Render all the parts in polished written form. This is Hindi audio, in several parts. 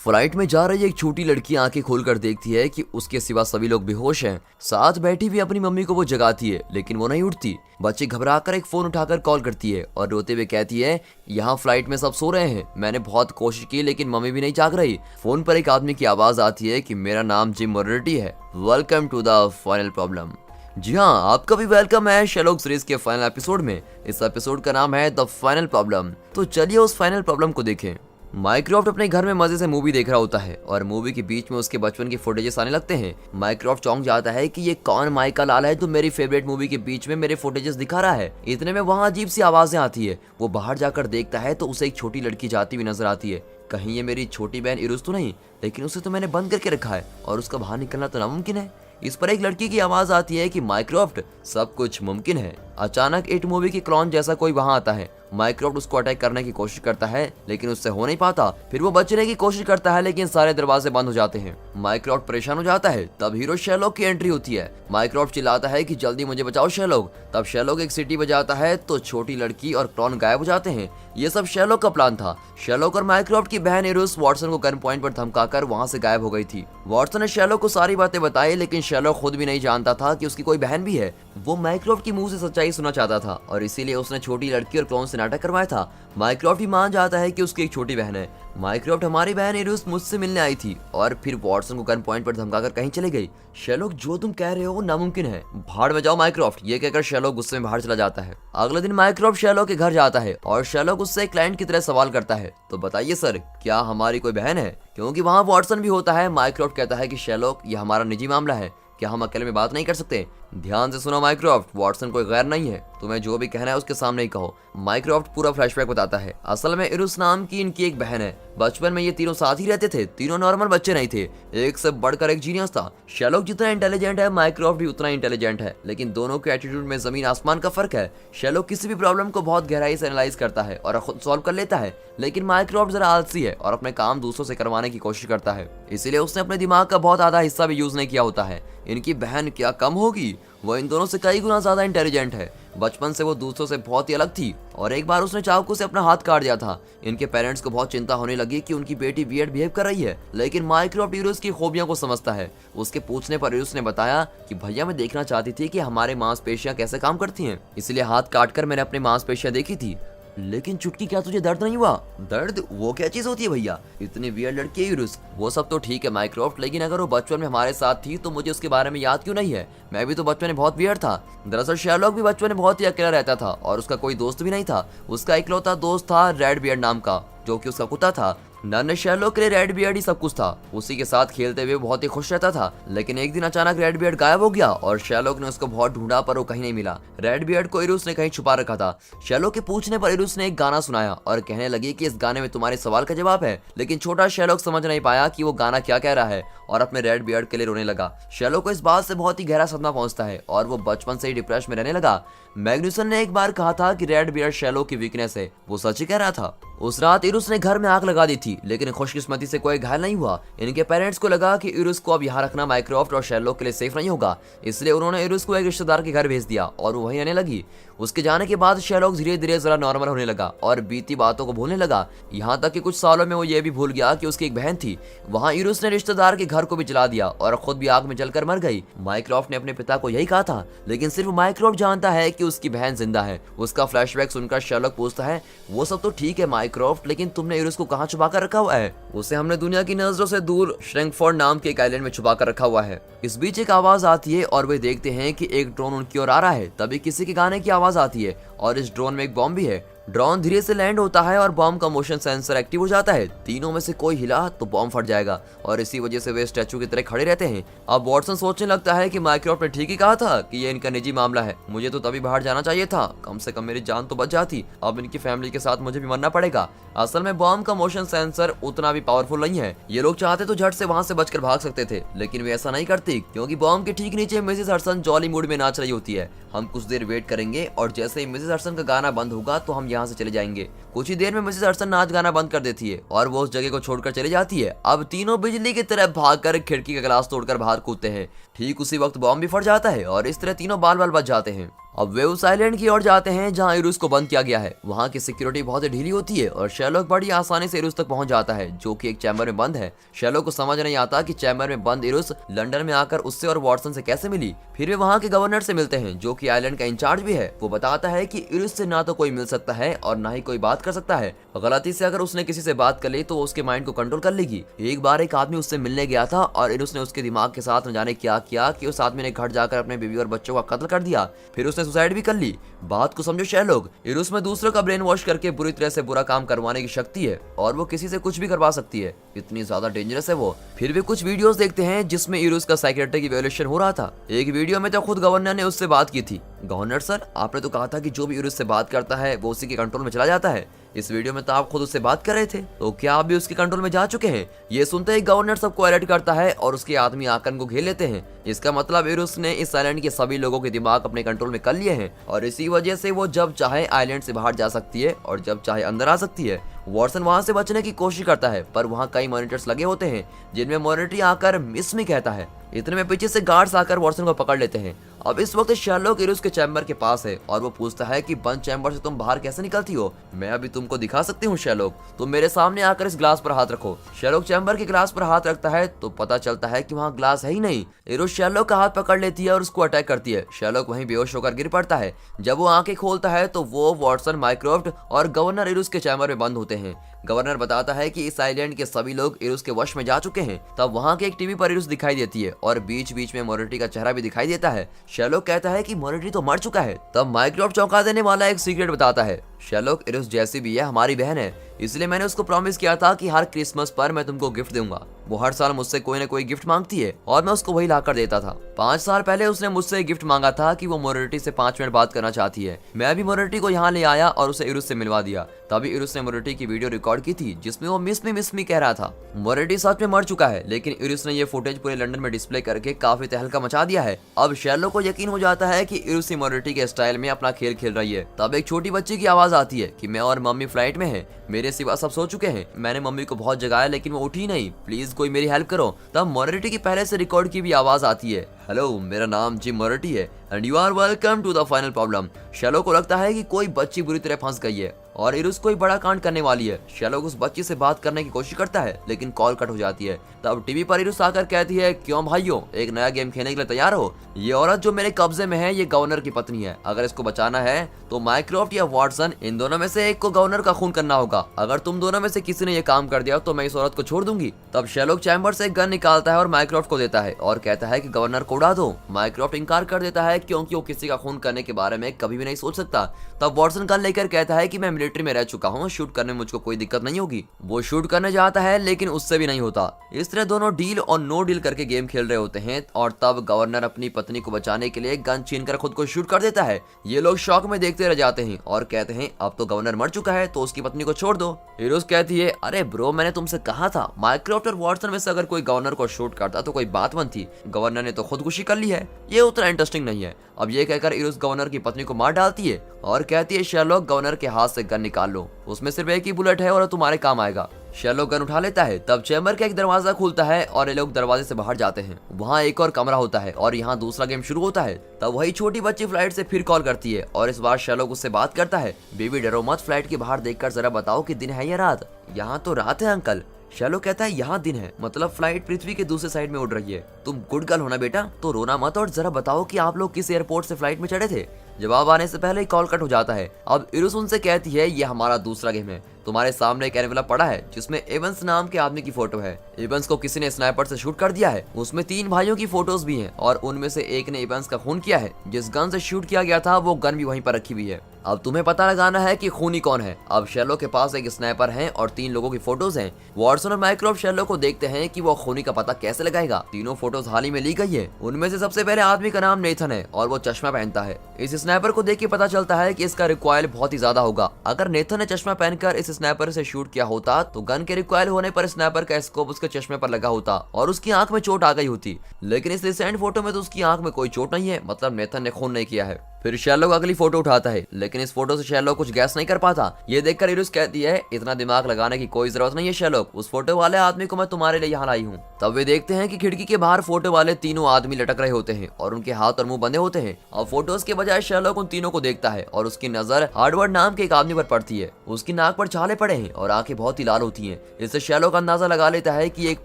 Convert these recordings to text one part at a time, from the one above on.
फ्लाइट में जा रही एक छोटी लड़की आंखें खोलकर देखती है कि उसके सिवा सभी लोग बेहोश हैं। साथ बैठी हुई अपनी मम्मी को वो जगाती है, लेकिन वो नहीं उठती। बच्ची घबराकर एक फोन उठाकर कॉल करती है और रोते हुए कहती है, यहाँ फ्लाइट में सब सो रहे हैं, मैंने बहुत कोशिश की लेकिन मम्मी भी नहीं जाग रही। फोन पर एक आदमी की आवाज आती है कि मेरा नाम जिम मोरिटी है, welcome to the final problem. जी हाँ, आपका भी वेलकम है शेरलॉक सीरीज के फाइनल एपिसोड में। इस एपिसोड का नाम है द फाइनल प्रॉब्लम। तो चलिए उस फाइनल प्रॉब्लम को देखें। माइक्रोफ्ट अपने घर में मजे से मूवी देख रहा होता है और मूवी के बीच में उसके बचपन की फुटेजेस आने लगते हैं। माइक्रोफ्ट चौंक जाता है कि ये कौन माइका लाल है जो मेरी फेवरेट मूवी के बीच में मेरे फुटेजेस दिखा रहा है। इतने में वहाँ अजीब सी आवाजें आती है। वो बाहर जाकर देखता है तो उसे एक छोटी लड़की जाती हुई नजर आती है। कहीं ये मेरी छोटी बहन इरुस तो नहीं, लेकिन उसे तो मैंने बंद करके रखा है और उसका बाहर निकलना तो नामुमकिन है। इस पर एक लड़की की आवाज आती है कि माइक्रोफ्ट सब कुछ मुमकिन है। अचानक इट मूवी के क्लॉन जैसा कोई वहां आता है। माइक्रोफ्ट उसको अटैक करने की कोशिश करता है लेकिन उससे हो नहीं पाता। फिर वो बचने की कोशिश करता है लेकिन सारे दरवाजे बंद हो जाते हैं। माइक्रोफ्ट परेशान हो जाता है। तब हीरो शेरलॉक की एंट्री होती है। माइक्रोफ्ट चिल्लाता है कि जल्दी मुझे बचाओ शेरलॉक। तब शेरलॉक एक सीटी बजाता है तो छोटी लड़की और क्लॉन गायब हो जाते हैं। ये सब शेरलॉक का प्लान था। शेरलॉक और माइक्रोफ्ट की बहन इरुस वॉटसन को गन पॉइंट पर धमकाकर वहां से गायब हो गई थी। वॉटसन ने शेरलॉक को सारी बातें बताई लेकिन शेरलॉक खुद भी नहीं जानता था कि उसकी कोई बहन भी है। वो माइक्रोफ्ट की मुंह से सच्चाई सुनना चाहता था और इसीलिए उसने छोटी लड़की और क्लोन से नाटक करवाया था। माइक्रोफ्ट भी मान जाता है कि उसकी एक छोटी बहन है। माइक्रोफ्ट हमारी बहन इरुस मुझसे मिलने आई थी और फिर वॉटसन को गन पॉइंट पर धमकाकर कहीं चले गई। शेरलॉक जो तुम कह रहे हो वो नामुमकिन है, भाड़ में जाओ माइक्रोफ्ट, ये कहकर शेरलॉक गुस्से में बाहर चला जाता है। अगले दिन माइक्रोफ्ट शेरलॉक के घर जाता है और शेरलॉक उससे क्लाइंट की तरह सवाल करता है, तो बताइए सर, क्या हमारी कोई बहन है? क्योंकि वहाँ वॉटसन भी होता है। माइक्रोफ्ट कहता है कि शेरलॉक, ये हमारा निजी मामला है, क्या हम अकेले में बात नहीं कर सकते? ध्यान से सुनो माइक्रोफ्ट, वॉटसन कोई गैर नहीं है, तुम्हें जो भी कहना है उसके सामने ही कहो। माइक्रोफ्ट पूरा फ्लैशबैक बताता है। असल में इरुस नाम की इनकी एक बहन है। बचपन में ये तीनों साथ ही रहते थे। तीनों नॉर्मल बच्चे नहीं थे, एक से बढ़कर एक जीनियस था। शेरलॉक जितना इंटेलिजेंट है माइक्रोफ्ट भी उतना इंटेलिजेंट है, लेकिन दोनों के एटीट्यूड में जमीन आसमान का फर्क है। शेरलॉक किसी भी प्रॉब्लम को बहुत गहराई से एनालाइज करता है और खुद सॉल्व कर लेता है, लेकिन माइक्रोफ्ट जरा आलसी है और अपने काम दूसरों से करवाने की कोशिश करता है। इसीलिए उसने अपने दिमाग का बहुत आधा हिस्सा भी यूज नहीं किया होता है। इनकी बहन क्या कम होगी, वो इन दोनों से कई गुना ज्यादा इंटेलिजेंट है। बचपन से वो दूसरों से बहुत ही अलग थी और एक बार उसने चाकू से अपना हाथ काट दिया था। इनके पेरेंट्स को बहुत चिंता होने लगी कि उनकी बेटी वियर्ड बिहेव कर रही है, लेकिन माइक्रोफ्ट इरुस की खूबियों को समझता है। उसके पूछने पर इरुस ने बताया कि भैया, मैं देखना चाहती थी कि हमारे मांसपेशियां कैसे काम करती हैं, इसलिए हाथ काटकर मैंने अपनी मांसपेशियां देखी थी। लेकिन चुटकी, क्या तुझे दर्द नहीं हुआ? दर्द? वो क्या चीज होती है भैया? इतनी वियर्ड लड़की है यूरुस। वो सब तो ठीक है माइक्रोफ्ट, लेकिन अगर वो बचपन में हमारे साथ थी तो मुझे उसके बारे में याद क्यों नहीं है? मैं भी तो बचपन में बहुत वियर्ड था। दरअसल शेरलॉक भी बचपन में बहुत ही अकेला रहता था और उसका कोई दोस्त भी नहीं था। उसका इकलौता दोस्त था रेड बियर्ड नाम का, जो कि उसका कुत्ता था। नन्हे शेरलॉक के लिए रेड बियर्ड ही सब कुछ था। उसी के साथ खेलते हुए बहुत ही खुश रहता था। लेकिन एक दिन अचानक रेड बियर्ड गायब हो गया और शेरलॉक ने उसको बहुत ढूंढा पर वो कहीं नहीं मिला। रेड बियर्ड को इरुस ने कहीं छुपा रखा था। शेरलॉक के पूछने पर इरुस ने एक गाना सुनाया और कहने लगी कि इस गाने में तुम्हारे सवाल का जवाब है। लेकिन छोटा शेरलॉक समझ नहीं पाया कि वो गाना क्या कह रहा है और अपने रेड बियर्ड के लिए रोने लगा। शेरलॉक को इस बात से बहुत ही गहरा सदमा पहुंचता है और वो बचपन से ही डिप्रेशन में रहने लगा। मैग्नुसन ने एक बार कहा था कि रेड बियर्ड शेरलॉक की वीकनेस है, वो सच ही कह रहा था। उस रात इरुस ने घर में आग लगा दी थी, लेकिन खुशकिस्मती से कोई घायल नहीं हुआ। इनके पेरेंट्स को लगा कि इरुस को अब यहाँ रखना माइक्रोफ्ट और शेरलॉक के लिए सेफ नहीं होगा, इसलिए उन्होंने इरुस को एक रिश्तेदार के घर भेज दिया और वो वहीं रहने लगी। उसके जाने के बाद शेरलॉक धीरे धीरे जरा नॉर्मल होने लगा और बीती बातों को भूलने लगा। यहाँ तक कि कुछ सालों में वो ये भी भूल गया कि उसकी एक बहन थी। वहाँ इरुस ने रिश्तेदार के घर को भी जला दिया और खुद भी आग में जलकर मर गई। माइक्रोफ्ट ने अपने पिता को यही कहा था, लेकिन सिर्फ माइक्रोफ्ट जानता है कि उसकी बहन जिंदा है। उसका फ्लैशबैक सुनकर शेरलॉक पूछता है, वो सब तो ठीक है माइक्रोफ्ट, लेकिन तुमने इरुस को कहाँ छुपा कर रखा हुआ है? उसे हमने दुनिया की नजरों से दूर श्रैंकफोर्ड नाम के एक आइलैंड में छुपा कर रखा हुआ है। इस बीच एक आवाज आती है और वे देखते हैं कि एक ड्रोन उनकी ओर आ रहा है। तभी किसी के गाने की आवाज आती है और इस ड्रोन में एक बॉम्ब भी है। ड्रोन धीरे से लैंड होता है और बॉम्ब का मोशन सेंसर एक्टिव हो जाता है। तीनों में से कोई हिला तो बॉम्ब फट जाएगा और इसी वजह से वे स्टैचू की तरह खड़े रहते हैं। अब वॉटसन सोचने लगता है कि माइक्रोफ्ट ने ठीक ही कहा था कि ये इनका निजी मामला है। मुझे तो तभी बाहर जाना चाहिए था, कम से कम मेरी जान तो बच जाती। अब इनकी फैमिली के साथ मुझे भी मरना पड़ेगा। असल में बॉम्ब का मोशन सेंसर उतना भी पावरफुल नहीं है। ये लोग चाहते तो झट से वहाँ से बचकर भाग सकते थे, लेकिन वे ऐसा नहीं करती क्योंकि बॉम्ब के ठीक नीचे मिसेस हडसन जॉली मूड में नाच रही होती है। हम कुछ देर वेट करेंगे और जैसे ही मिसेस हडसन का गाना बंद होगा तो हम यहाँ से चले जाएंगे। कुछ ही देर में मिसेस हडसन नाच गाना बंद कर देती है और वो उस जगह को छोड़कर चली जाती है। अब तीनों बिजली की तरह भागकर खिड़की का ग्लास तोड़कर बाहर कूदते हैं। ठीक उसी वक्त बॉम्ब भी फट जाता है और इस तरह तीनों बाल बाल बच जाते हैं। अब वे उस आइलैंड की ओर जाते हैं जहाँ इरुस को बंद किया गया है। वहाँ की सिक्योरिटी बहुत ही ढीली होती है और शेरलॉक बड़ी आसानी से इरुस तक पहुंच जाता है, जो कि एक चैम्बर में बंद है। शेरलॉक को समझ नहीं आता कि चैम्बर में बंद इरुस लंदन में आकर उससे और वॉटसन से कैसे मिली। फिर वे वहाँ के गवर्नर से मिलते हैं, जो कि आइलैंड का इंचार्ज भी है। वो बताता है कि इरुस से ना तो कोई मिल सकता है और ना ही कोई बात कर सकता है। गलती से अगर उसने किसी से बात कर ली तो उसके माइंड को कंट्रोल कर लेगी। एक बार एक आदमी उससे मिलने गया था और इरुस ने उसके दिमाग के साथ न जाने क्या किया कि उस आदमी ने घर जाकर अपने बीवी और बच्चों का कत्ल कर दिया। फिर उसने सुसाइड भी कर ली। बात को समझो शेरलॉक, इरुस में दूसरों का ब्रेन वॉश करके बुरी तरह से बुरा काम करवाने की शक्ति है और वो किसी से कुछ भी करवा सकती है। इतनी ज्यादा डेंजरस है वो। फिर वे कुछ वीडियोस देखते हैं जिसमें इरुस का साइकियाट्रिक इवैल्यूएशन हो रहा था। एक वीडियो में तो खुद गवर्नर ने उससे बात की थी। गवर्नर सर, आपने तो कहा था कि जो भी इरुस से बात करता है वो उसी के कंट्रोल में चला जाता है। इस वीडियो में तो आप खुद उससे बात कर रहे थे, तो क्या आप भी उसके कंट्रोल में जा चुके हैं? ये सुनते ही गवर्नर सबको अलर्ट करता है और उसके आदमी आकर को घेर लेते हैं। इसका मतलब इरुस ने इस आइलैंड के सभी लोगों के दिमाग अपने कंट्रोल में कर लिए हैं और इसी वजह से वो जब चाहे आइलैंड से बाहर जा सकती है और जब चाहे अंदर आ सकती है। वॉटसन वहां से बचने की कोशिश करता है, पर वहां कई मॉनिटर्स लगे होते हैं जिनमें मॉनिटर आकर मिस मी कहता है। इतने में पीछे से गार्ड्स आकर वॉटसन को पकड़ लेते हैं। अब इस वक्त शेरलॉक इरुस के चैम्बर के पास है और वो पूछता है कि बंद चैम्बर से तुम बाहर कैसे निकलती हो? मैं अभी तुमको दिखा सकती हूँ शेरलॉक, तुम मेरे सामने आकर इस ग्लास पर हाथ रखो। शेरलॉक चैम्बर के ग्लास पर हाथ रखता है तो पता चलता है कि वहाँ ग्लास है ही नहीं। इरुस शेरलॉक का हाथ पकड़ लेती है और उसको अटैक करती है। शेरलॉक वहीं बेहोश होकर गिर पड़ता है। जब वो आंखें खोलता है तो वो, वॉटसन, माइक्रोफ्ट और गवर्नर इरुस के चैम्बर में बंद होते हैं। गवर्नर बताता है कि इस आइलैंड के सभी लोग इरुस के वश में जा चुके हैं। तब वहाँ के एक टीवी पर इरुस दिखाई देती है और बीच बीच में मोरिटी का चेहरा भी दिखाई देता है। शेरलॉक कहता है कि मोरिटी तो मर चुका है। तब माइक्रोफ्ट चौंका देने वाला एक सीक्रेट बताता है। शेरलॉक, इरुस जैसी भी है हमारी बहन है, इसलिए मैंने उसको प्रॉमिस किया था कि हर क्रिसमस पर मैं तुमको गिफ्ट दूंगा। वो हर साल मुझसे कोई ना कोई गिफ्ट मांगती है और मैं उसको वही लाकर देता था। 5 साल पहले उसने मुझसे गिफ्ट मांगा था कि वो मोरिटी से 5 मिनट बात करना चाहती है। मैं भी मोरिटी को यहाँ ले आया और उसे इरुस से मिलवा दिया। तभी इरुस ने मोरिटी की वीडियो रिकॉर्ड की थी जिसमें वो मिस मी कह रहा था। मोरिटी सच में मर चुका है, लेकिन इरुस ने ये फुटेज पूरे लंदन में डिस्प्ले करके काफी तहलका मचा दिया है। अब शेरलॉक को यकीन हो जाता है कि इरुस ही मोरिटी के स्टाइल में अपना खेल खेल रही है। तब एक छोटी बच्ची की आवाज आती है कि मैं और मम्मी फ्लाइट में हैं, मेरे सिवा सब सो चुके हैं। मैंने मम्मी को बहुत जगाया लेकिन वो उठी नहीं, प्लीज कोई मेरी हेल्प करो। तब मोरिटी की पहले से रिकॉर्ड की भी आवाज आती है, हेलो, मेरा नाम जिम मोरिटी है and you are welcome to the final problem. Sherlock को लगता है कि कोई बच्ची बुरी तरह फंस गई है और इरुस कोई बड़ा कांड करने वाली है। शेरलॉक उस बच्ची से बात करने की कोशिश करता है लेकिन कॉल कट हो जाती है। तब टीवी पर इरुस आकर कहती है, क्यों भाइयों, एक नया गेम खेलने के लिए तैयार हो? ये औरत जो मेरे कब्जे में है ये गवर्नर की पत्नी है। अगर इसको बचाना है तो माइक्रोफ्ट या वॉटसन, इन दोनों में से एक को गवर्नर का खून करना होगा। अगर तुम दोनों में से किसी ने ये काम कर दिया तो मैं इस औरत को छोड़ दूंगी। तब शेरलॉक चैम्बर से एक गन निकालता है और माइक्रोफ्ट को देता है और कहता है कि गवर्नर को उड़ा दो। माइक्रोफ्ट इनकार कर देता है क्योंकि वो किसी का खून करने के बारे में कभी भी नहीं सोच सकता। तब वॉटसन गन लेकर कहता है कि मैं मिलिट्री में रह चुका हूँ, शूट करने में मुझको कोई दिक्कत नहीं होगी। वो शूट करने जाता है लेकिन उससे भी नहीं होता। इस तरह दोनों डील और नो डील करके गेम खेल रहे होते हैं और तब गवर्नर अपनी पत्नी को बचाने के लिए गन छीनकर खुद को शूट कर देता है। ये लोग शॉक में देखते रह जाते हैं और कहते हैं अब तो गवर्नर मर चुका है तो उसकी पत्नी को छोड़ दो। इरुस कहती है, अरे ब्रो, मैंने तुमसे कहा था माइक्रोफ्ट और वॉटसन में से अगर कोई गवर्नर को शूट करता तो कोई बात बनती। गवर्नर ने तो खुदकुशी कर ली है, ये उतना इंटरेस्टिंग नहीं है। अब ये कहकर इरुस गवर्नर की पत्नी को मार डालती है और कहती है, शेरलॉक, गवर्नर के हाथ से गन निकाल लो, उसमें सिर्फ एक ही बुलेट है और तुम्हारे काम आएगा। शेरलॉक गन उठा लेता है। तब चैम्बर का एक दरवाजा खुलता है और ये लोग दरवाजे से बाहर जाते हैं। वहाँ एक और कमरा होता है और यहाँ दूसरा गेम शुरू होता है। तब वही छोटी बच्ची फ्लाइट से फिर कॉल करती है और इस बार शेरलॉक उससे बात करता है, बेबी डरो मत, फ्लाइट के बाहर देखकर जरा बताओ कि दिन है या रात? यहाँ तो रात है अंकल। शेरलॉक कहता है, यहाँ दिन है, मतलब फ्लाइट पृथ्वी के दूसरे साइड में उड़ रही है। तुम गुड गर्ल हो ना बेटा, तो रोना मत और जरा बताओ कि आप लोग किस एयरपोर्ट से फ्लाइट में चढ़े थे। जवाब आने से पहले ही कॉल कट हो जाता है। अब इरुस उनसे कहती है, ये हमारा दूसरा गेम है। तुम्हारे सामने एक एनवेलप पड़ा है जिसमें एवंस नाम के आदमी की फोटो है। एवंस को किसी ने स्नाइपर से शूट कर दिया है। उसमें 3 भाइयों की फोटोज भी हैं और उनमें से एक ने एवंस का खून किया है। जिस गन से शूट किया गया था वो गन भी वहीं पर रखी हुई है। अब तुम्हें पता लगाना है कि खूनी कौन है। अब शेरलॉक के पास एक स्नाइपर है और 3 लोगों की फोटोज हैं। वॉटसन और माइक्रोफ्ट शेरलॉक को देखते हैं कि वो खूनी का पता कैसे लगाएगा। तीनों फोटोज हाल ही में ली गई है। उनमें से सबसे पहले आदमी का नाम नेथन है और वो चश्मा पहनता है। इस स्नाइपर को देख के पता चलता है कि इसका रिकॉइल बहुत ही ज्यादा होगा। अगर नेथन ने चश्मा पहनकर इस स्नाइपर से शूट किया होता तो गन के रिकॉइल होने पर स्नाइपर का स्कोप उसके चश्मे पर लगा होता और उसकी आंख में चोट आ गई होती। लेकिन इस रिसेंट फोटो में तो उसकी आंख में कोई चोट नहीं है, मतलब नेथन ने खून नहीं किया है। फिर शेरलॉक अगली फोटो उठाता है लेकिन इस फोटो से शेरलॉक कुछ गैस नहीं कर पाता। ये देखकर इरुस कहती है, इतना दिमाग लगाने की कोई जरूरत नहीं है शेरलॉक, उस फोटो वाले आदमी को मैं तुम्हारे लिए यहाँ लाई हूँ। तब वे देखते हैं कि खिड़की के बाहर फोटो वाले तीनों आदमी लटक रहे होते हैं और उनके हाथ और मुंह बंधे होते हैं। और फोटोज के बजाय शेरलॉक उन तीनों को देखता है और उसकी नजर हार्डवर्ड नाम के एक आदमी पर पड़ती है। उसकी नाक पर छाले पड़े हैं और आंखें बहुत ही लाल होती हैं। इससे शेरलॉक अंदाजा लगा लेता है कि ये एक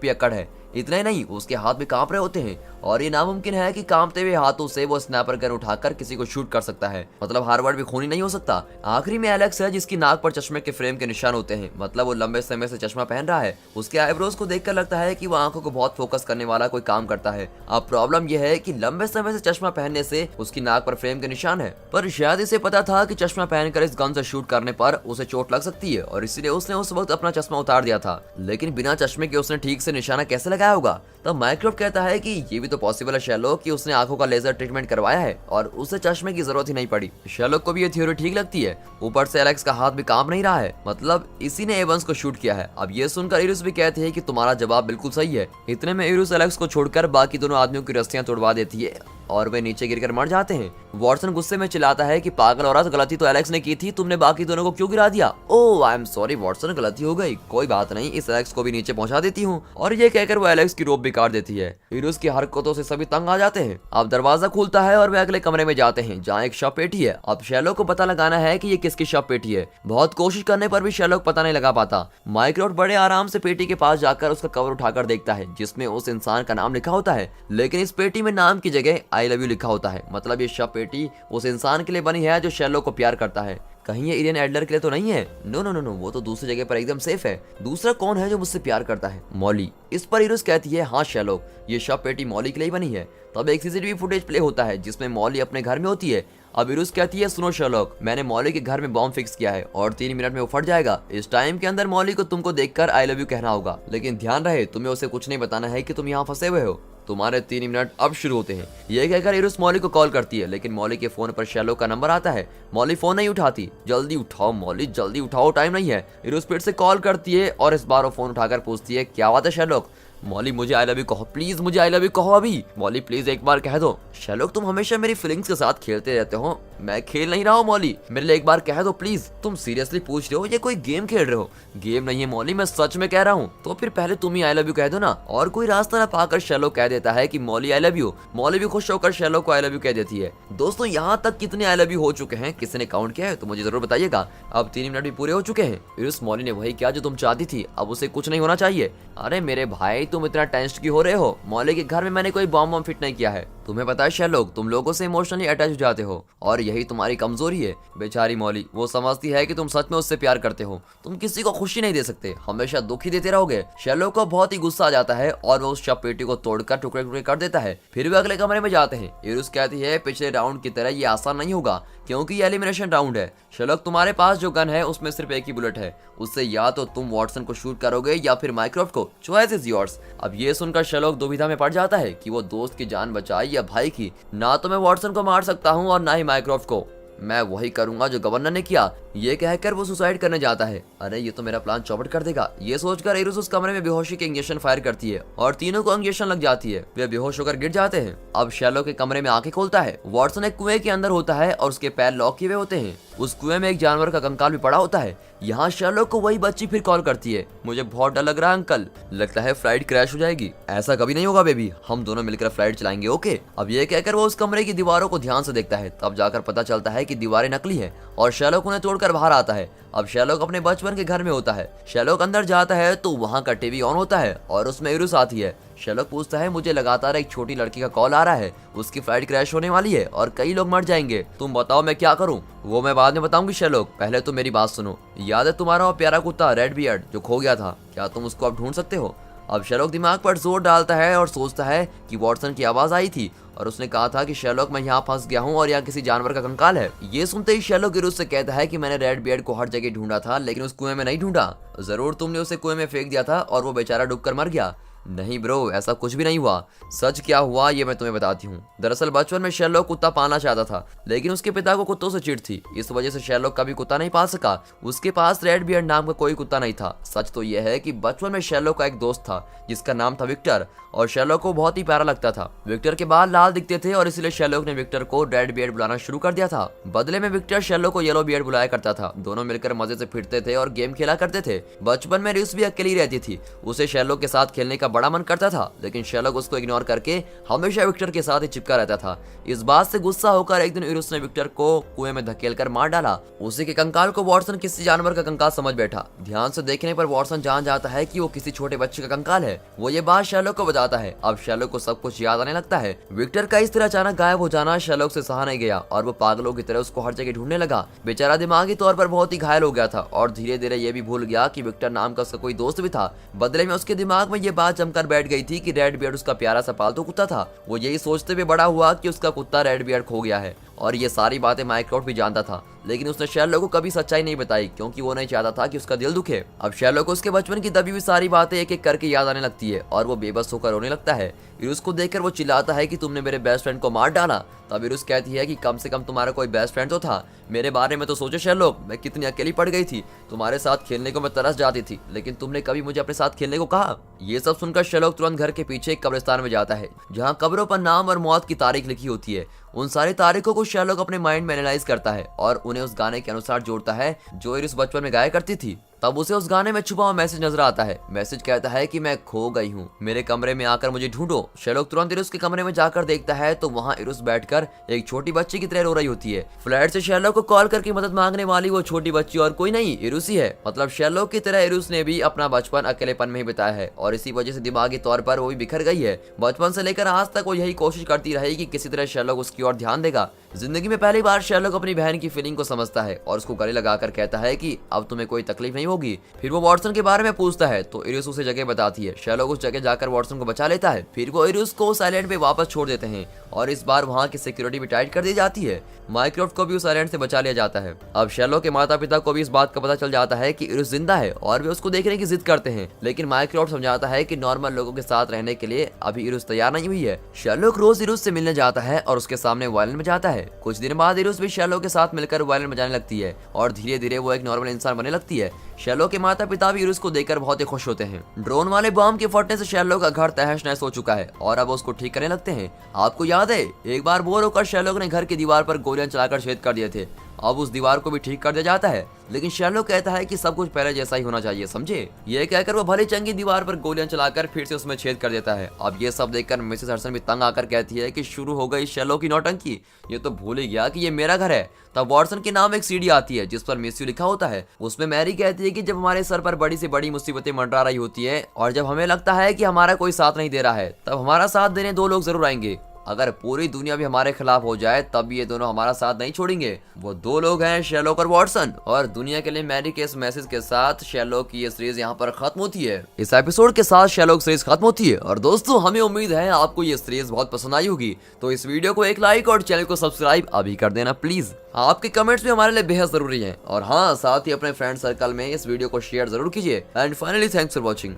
पियक्कड़ है। इतना ही नहीं, उसके हाथ भी कांप रहे होते हैं और ये नामुमकिन है कि कांपते हुए हाथों से वो स्नैपर गन उठाकर किसी को शूट कर सकता है। मतलब हार्वर्ड भी खूनी नहीं हो सकता। आखिरी में एलेक्स है जिसकी नाक पर चश्मे के फ्रेम के निशान होते हैं। मतलब वो लंबे समय से चश्मा पहन रहा है। उसके आईब्रोज को देखकर लगता है कि वो आंखों को बहुत फोकस करने वाला कोई काम करता है। अब प्रॉब्लम यह है कि लंबे समय से चश्मा पहनने से उसकी नाक पर फ्रेम के निशान है, पर शायद इसे पता था कि चश्मा पहनकर इस गन से शूट करने पर उसे चोट लग सकती है और इसीलिए उसने उस वक्त अपना चश्मा उतार दिया था। लेकिन बिना चश्मे के उसने ठीक से निशाना कैसे लगाया होगा? तब माइक्रोफ्ट कहता है कि ये भी तो पॉसिबल है शेरलॉक कि उसने आंखों का लेजर ट्रीटमेंट करवाया है और उसे चश्मे की जरूरत ही नहीं पड़ी। शेरलॉक को भी ये थ्योरी ठीक लगती है। ऊपर से एलेक्स का हाथ भी काम नहीं रहा है, मतलब इसी ने एवंस को शूट किया है। अब ये सुनकर इरिस भी कहती है कि तुम्हारा जवाब बिल्कुल सही है। इतने में इरिस एलेक्स को छोड़कर बाकी दोनों आदमियों की रस्सियां तोड़वा देती है और वे नीचे गिरकर मर जाते हैं। वॉटसन गुस्से में चिल्लाता है कि पागल औरत, गलती तो एलेक्स ने की थी, तुमने बाकी दोनों को क्यों गिरा दिया? ओह आई एम सॉरी वॉटसन, गलती हो गई, कोई बात नहीं, इस एलेक्स को भी नीचे पहुंचा देती हूँ। और ये कहकर वो एलेक्स की रोप भी काट देती है। इरिस की हरकतों से सभी तंग आ जाते हैं। अब दरवाजा खुलता है और वे अगले कमरे में जाते हैं जहाँ एक शव पेटी है। अब शेरलॉक को पता लगाना है कि ये किसकी शव पेटी है। बहुत कोशिश करने पर भी शेरलॉक पता नहीं लगा पाता। माइक्रोफ्ट बड़े आराम से पेटी के पास जाकर उसका कवर उठाकर देखता है जिसमें उस इंसान का नाम लिखा होता है, लेकिन इस पेटी में नाम की जगह आई लव यू लिखा होता है। मतलब ये शव पेटी उस इंसान के लिए बनी है जो शेरलॉक को प्यार करता है। कहीं ये इरियन एडलर के लिए तो नहीं है? नो नो नो नो, वो तो दूसरी जगह पर एकदम सेफ है। दूसरा कौन है जो मुझसे प्यार करता है? मॉली। इस पर इरिस कहती है हाँ शेरलॉक, ये शव पेटी मॉली के लिए बनी है। तब एक सीसीटीवी फुटेज प्ले होता है जिसमें मॉली अपने घर में होती है। अब इरिस कहती है सुनो शेरलॉक, मैंने मॉली के घर में बॉम्ब फिक्स किया है और 3 मिनट में वो फट जाएगा। इस टाइम के अंदर मॉली को तुमको देखकर आई लव यू कहना होगा, लेकिन ध्यान रहे तुम्हें उसे कुछ नहीं बताना है कि तुम यहाँ फंसे हुए हो। तुम्हारे 3 मिनट अब शुरू होते हैं। ये कहकर इरिस मॉली को कॉल करती है, लेकिन मॉली के फोन पर शेरलॉक का नंबर आता है। मॉली फोन नहीं उठाती। जल्दी उठाओ मॉली, जल्दी उठाओ, टाइम नहीं है। इरिस फिर से कॉल करती है और इस बार वो फोन उठाकर पूछती है क्या बात है शेरलॉक? मॉली मुझे आई लव यू कहो प्लीज, मुझे आई लव यू कहो अभी। मॉली प्लीज एक बार कह दो। शेरलॉक तुम हमेशा मेरी फीलिंग्स के साथ खेलते रहते हो, मैं खेल नहीं रहा हूँ मॉली, मेरे लिए एक बार कह दो प्लीज। तुम सीरियसली पूछ रहे हो? ये कोई गेम खेल रहे हो? गेम नहीं है मॉली, मैं सच में कह रहा हूँ। तो फिर पहले तुम ही आई लव यू कह दो ना। और कोई रास्ता न पाकर शेरलॉक कह देता है कि Molly I love you. Molly भी खुश होकर शेरलॉक को आई लव यू कह देती है। दोस्तों यहाँ तक कितने आई लव यू हो चुके हैं, किसी ने काउंट किया है तो मुझे जरूर बताइएगा। अब 3 मिनट भी पूरे हो चुके हैं। इरिस मॉली ने वही किया जो तुम चाहती थी, अब उसे कुछ नहीं होना चाहिए। अरे मेरे भाई तुम इतना टेंस्ड क्यों हो रहे हो? मॉली के घर में मैंने कोई बॉम्ब फिट नहीं किया है। तुम्हें पता है शेरलॉक, तुम लोगों से इमोशनली अटैच हो जाते हो और यही तुम्हारी कमजोरी है। बेचारी मॉली, वो समझती है कि तुम सच में उससे प्यार करते हो। तुम किसी को खुशी नहीं दे सकते, हमेशा दुखी देते रहोगे। शेरलॉक को बहुत ही गुस्सा आ जाता है और वो उस शव पेटी को तोड़कर टुकड़े टुकड़े कर देता है। फिर वे अगले कमरे में जाते हैं। इरिस कहती है पिछले राउंड की तरह ये आसान नहीं होगा क्योंकि ये एलिमिनेशन राउंड है। शेरलॉक तुम्हारे पास जो गन है उसमें सिर्फ एक ही बुलेट है, उससे या तो तुम वॉटसन को शूट करोगे या फिर माइक्रोफ्ट को। Choice is yours. अब ये सुनकर शेरलॉक दुविधा में पड़ जाता है कि वो दोस्त की जान बचाए या भाई की। ना तो मैं वॉटसन को मार सकता हूँ और ना ही माइक्रोफ्ट को, मैं वही करूंगा जो गवर्नर ने किया। ये कहकर वो सुसाइड करने जाता है। अरे ये तो मेरा प्लान चौपट कर देगा। ये सोचकर इरिस उस कमरे में बेहोशी के इंजेक्शन फायर करती है और तीनों को इंजेक्शन लग जाती है। वे बेहोश होकर गिर जाते हैं। अब शेरलॉक के कमरे में आंखें खोलता है। वॉटसन एक कुएं के अंदर होता है और उसके पैर लॉक किए हुए होते हैं। उस कुएं में एक जानवर का कंकाल भी पड़ा होता है। यहाँ शेरलॉक को वही बच्ची फिर कॉल करती है। मुझे बहुत डर लग रहा है अंकल, लगता है फ्लाइट क्रैश हो जाएगी। ऐसा कभी नहीं होगा बेबी, हम दोनों मिलकर फ्लाइट चलाएंगे ओके। अब ये कहकर वो उस कमरे की दीवारों को ध्यान से देखता है। तब जाकर पता चलता है कि दीवारें नकली है और शेरलॉक उन्हें तोड़कर बाहर आता है। अब शेरलॉक अपने बचपन के घर में होता है। शेरलॉक अंदर जाता है तो वहाँ का टीवी ऑन होता है और उसमें इरिस आती है। शेरलॉक पूछता है मुझे लगातार एक छोटी लड़की का कॉल आ रहा है, उसकी फ्लाइट क्रैश होने वाली है और कई लोग मर जाएंगे, तुम बताओ मैं क्या करूं? वो मैं बाद में बताऊंगी शेरलॉक, पहले तो मेरी बात सुनो। याद है तुम्हारा वो प्यारा कुत्ता रेड बियर्ड जो खो गया था, क्या तुम उसको अब ढूंढ सकते हो? अब शेरलॉक दिमाग पर जोर डालता है और सोचता है कि वॉटसन की आवाज आई थी और उसने कहा था कि शेरलॉक मैं यहाँ फंस गया हूँ और यहाँ किसी जानवर का कंकाल है। ये सुनते ही शेरलॉक इरिस से कहता है कि मैंने रेड बियर्ड को हर जगह ढूंढा था लेकिन उस कुएं में नहीं ढूंढा। जरूर तुमने उसे कुएं में फेंक दिया था और वो बेचारा डूबकर मर गया। नहीं ब्रो, ऐसा कुछ भी नहीं हुआ। सच क्या हुआ ये मैं तुम्हें बताती हूँ। दरअसल बचपन में शेरलॉक कुत्ता पालना चाहता था लेकिन उसके पिता को कुत्तों से चिढ़ थी, इस वजह से शेरलॉक कभी कुत्ता नहीं पाल सका। उसके पास रेड बियर्ड नाम का कोई कुत्ता नहीं था। सच तो यह है कि बचपन में शेरलॉक का एक दोस्त था जिसका नाम था विक्टर और शेरलॉक को बहुत ही प्यारा लगता था। विक्टर के बाल लाल दिखते थे और इसलिए शेरलॉक ने विक्टर को रेड बियर्ड बुलाना शुरू कर दिया था। बदले में विक्टर शेरलॉक को येलो बियर्ड बुलाया करता था। दोनों मिलकर मजे से फिरते थे और गेम खेला करते थे। बचपन में रिस भी अकेली रहती थी, उसे शेरलॉक के साथ खेलने का बड़ा मन करता था, लेकिन शेरलॉक उसको इग्नोर करके हमेशा विक्टर के साथ ही चिपका रहता था। इस बात से गुस्सा होकर एक दिन इरुस ने विक्टर को कुएं में धकेल कर मार डाला। उसी के कंकाल को वॉटसन किसी जानवर का कंकाल समझ बैठा। ध्यान से देखने पर वॉटसन जान जाता है कि वो किसी छोटे बच्चे का कंकाल है। वो ये बात शेरलॉक को बताता है। अब शेरलॉक को सब कुछ याद आने लगता है। विक्टर का इस तरह अचानक गायब हो जाना शेरलॉक से सहा नहीं गया और वो पागलों की तरह उसको हर जगह ढूंढने लगा। बेचारा दिमागी तौर पर बहुत ही घायल हो गया था और धीरे धीरे ये भी भूल गया कि विक्टर नाम का उसका कोई दोस्त भी था। बदले में उसके दिमाग में ये बात जमकर बैठ गई थी कि रेड बियर्ड उसका प्यारा सा पालतू कुत्ता था। वो यही सोचते हुए बड़ा हुआ कि उसका कुत्ता रेड बियर्ड खो गया है और ये सारी बातें माइक्रोट भी जानता था, लेकिन उसने शेरलॉक को कभी सच्चाई नहीं बताई क्योंकि वो नहीं चाहता था कि उसका दिल दुखे। अब शेरलॉक को उसके बचपन की दबी हुई सारी बातें एक एक करके याद आने लगती है और वो बेबस होकर रोने लगता है। इरुस को देखकर वो चिल्लाता है कि तुमने मेरे बेस्ट फ्रेंड को मार डाला। तब इरुस कहती है कि कम से कम तुम्हारा कोई बेस्ट फ्रेंड तो था। मेरे बारे में तो सोचो शेरलॉक, मैं कितनी अकेली पड़ गई थी। तुम्हारे साथ खेलने को मैं तरस जाती थी, लेकिन तुमने कभी मुझे अपने साथ खेलने को कहा। ये सब सुनकर शेरलॉक तुरंत घर के पीछे एक कब्रिस्तान में जाता है जहाँ कब्रों पर नाम और मौत की तारीख लिखी होती है। उन सारी तारीखों को शेरलॉक अपने माइंड में एनालाइज करता है और उन्हें उस गाने के अनुसार जोड़ता है जो इरुस बचपन में गाया करती थी। तब उसे उस गाने में छुपा हुआ मैसेज नजर आता है। मैसेज कहता है कि मैं खो गई हूँ, मेरे कमरे में आकर मुझे ढूंढो। शेरलॉक तुरंत इरुस के कमरे में जाकर देखता है तो वहाँ इरुस बैठकर एक छोटी बच्ची की तरह रो रही होती है। फ्लैट से शेरलॉक को कॉल करके मदद मांगने वाली वो छोटी बच्ची और कोई नहीं, इरुस ही है। मतलब शेरलॉक की तरह इरुस ने भी अपना बचपन अकेलेपन में ही बिताया है और इसी वजह से दिमागी तौर पर वो भी बिखर गई है। बचपन से लेकर आज तक वो यही कोशिश करती रही कि किसी तरह शेरलॉक उसकी ओर ध्यान देगा। जिंदगी में पहली बार शेरलॉक अपनी बहन की फीलिंग को समझता है और उसको गले लगाकर कहता है कि अब तुम्हें कोई तकलीफ नहीं होगी। फिर वो वॉटसन के बारे में पूछता है तो इरुस उसे जगह बताती है। शेरलॉक उस जगह जाकर वॉटसन को बचा लेता है। फिर वो इरुस को उस आइलैंड पे वापस छोड़ देते हैं और इस बार वहाँ की सिक्योरिटी भी टाइट कर दी जाती है। माइक्रोफ्ट को भी उस आइलैंड से बचा लिया जाता है। अब शेरलॉक के माता पिता को भी इस बात का पता चल जाता है कि इरुस जिंदा है और वे उसको देखने की जिद करते हैं, लेकिन माइक्रोफ्ट समझाता है कि नॉर्मल लोगों के साथ रहने के लिए अभी इरुस तैयार नहीं हुई है। शेरलॉक रोज इरुस से मिलने जाता है और उसके सामने वायलिन बजाता है। कुछ दिन बाद इरुस भी शेरलॉक के साथ मिलकर वायलिन बजाने लगती है और धीरे धीरे वो एक नॉर्मल इंसान बनने लगती है। शेरलॉक के माता पिता भी इरुस को देखकर बहुत ही खुश होते हैं। ड्रोन वाले बम के फटने से शेरलॉक का घर तहस नहस हो चुका है और अब उसको ठीक करने लगते हैं। आपको याद है एक बार बोर होकर शेरलॉक ने घर की दीवार पर गोलियां चलाकर छेद कर दिए थे। अब उस दीवार को भी ठीक कर दिया जाता है, लेकिन शेरलॉक कहता है कि सब कुछ पहले जैसा ही होना चाहिए, समझे। ये कहकर वो भली चंगी दीवार पर गोलियां चलाकर फिर से उसमें छेद कर देता है। अब ये सब देखकर मिसेस हडसन भी तंग आकर कहती है कि शुरू हो गई शेरलॉक की नौटंकी, ये तो भूल ही गया कि ये मेरा घर है। तब वॉटसन के नाम एक सीडी आती है जिस पर मिस यू लिखा होता है। उसमें मैरी कहती है कि जब हमारे सर पर बड़ी से बड़ी मुसीबतें मंडरा रही होती है और जब हमें लगता है कि हमारा कोई साथ नहीं दे रहा है, तब हमारा साथ देने दो लोग जरूर आएंगे। अगर पूरी दुनिया भी हमारे खिलाफ हो जाए तब ये दोनों हमारा साथ नहीं छोड़ेंगे। वो दो लोग हैं शेरलॉक और वॉटसन। और दुनिया के लिए मैरी के इस मैसेज के साथ शेरलॉक की ये सीरीज यहाँ पर खत्म होती है। इस एपिसोड के साथ शेरलॉक सीरीज खत्म होती है और दोस्तों हमें उम्मीद है आपको ये सीरीज बहुत पसंद आई होगी। तो इस वीडियो को एक लाइक और चैनल को सब्सक्राइब अभी कर देना प्लीज। आपके कमेंट्स भी हमारे लिए बेहद जरूरी हैं। और हाँ, साथ ही अपने फ्रेंड सर्कल में इस वीडियो को शेयर जरूर कीजिए। And finally thanks for watching.